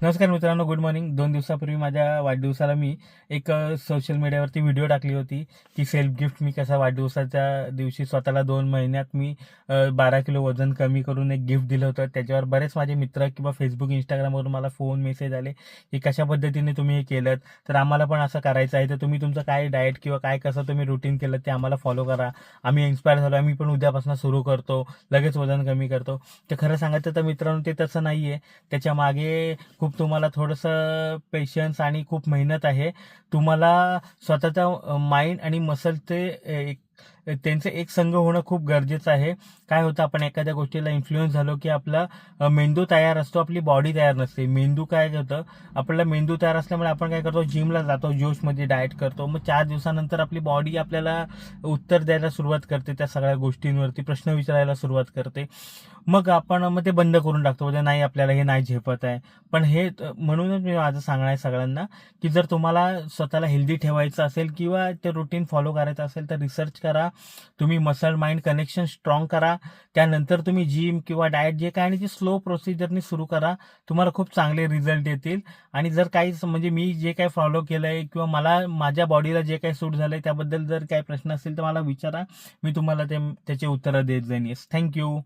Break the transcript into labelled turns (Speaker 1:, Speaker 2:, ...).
Speaker 1: नमस्कार मित्रांनो, good morning. 2 दिवसापूर्वी माझ्या वाढदिवसाला मी एक सोशल मीडियावरती व्हिडिओ टाकली होती की सेल्फ गिफ्ट मी कसा वाढदिवसाच्या दिवशी स्वतःला 2 महिन्यात मी 12 किलो वजन कमी करून एक गिफ्ट दिलं होतं. त्याच्यावर बरेच माझे मित्र किंवा फेसबुक इंस्टाग्रामवरून मला फोन मेसेज आले की कशा पद्धतीने तुम्ही हे केलं, तर आम्हाला पण असं करायचं आहे. तर तुम्ही तुमचं काय डाएट किंवा काय कसं तुम्ही रुटीन केलं ते आम्हाला फॉलो करा. आम्ही इन्स्पायर झालो, आम्ही पण उद्यापासून सुरू करतो, लगेच वजन कमी करतो. तर खरं सांगायचं तर मित्रांनो, ते तसं नाही आहे. त्याच्या मागे खूप तुम्हाला थोडंसं पेशन्स आणि खूप मेहनत आहे. तुम्हाला स्वतःचा माइंड आणि मसलचे त्यांचं एक संघ होणं खूप गरजेचं आहे. काय होतं, आपण एखाद्या गोष्टीला इन्फ्लुएन्स झालो की आपला मेंदू तयार असतो, आपली बॉडी तयार नसते. मेंदू काय करतं, आपल्याला मेंदू तयार असल्यामुळे आपण काय करतो, जिमला जातो, जोशमध्ये डाएट करतो. मग 4 दिवसानंतर आपली बॉडी आपल्याला उत्तर द्यायला सुरुवात करते, त्या सगळ्या गोष्टींवरती प्रश्न विचारायला सुरुवात करते. मग ते बंद करून टाकतो, म्हणजे नाही आपल्याला हे नाही झेपत आहे. पण म्हणूनच मी माझं सांगणं आहे सगळ्यांना की जर तुम्हाला स्वतःला हेल्दी ठेवायचं असेल किंवा ते रुटीन फॉलो करायचं असेल तर रिसर्च करा. तुम्ही मसल माइंड कनेक्शन स्ट्रॉंग करा. त्यानंतर तुम्ही जिम किंवा डाएट जे काय आणि ते स्लो प्रोसिजरनी सुरू करा. तुम्हाला खूप चांगले रिझल्ट येतील. आणि जर काही म्हणजे मी जे काही फॉलो केलंय किंवा मला माझ्या बॉडीला जे काही सूट झालंय त्याबद्दल जर काही प्रश्न असतील तर मला विचारा. मी तुम्हाला त्याचे उत्तरं देत जाईन. Yes, thank you.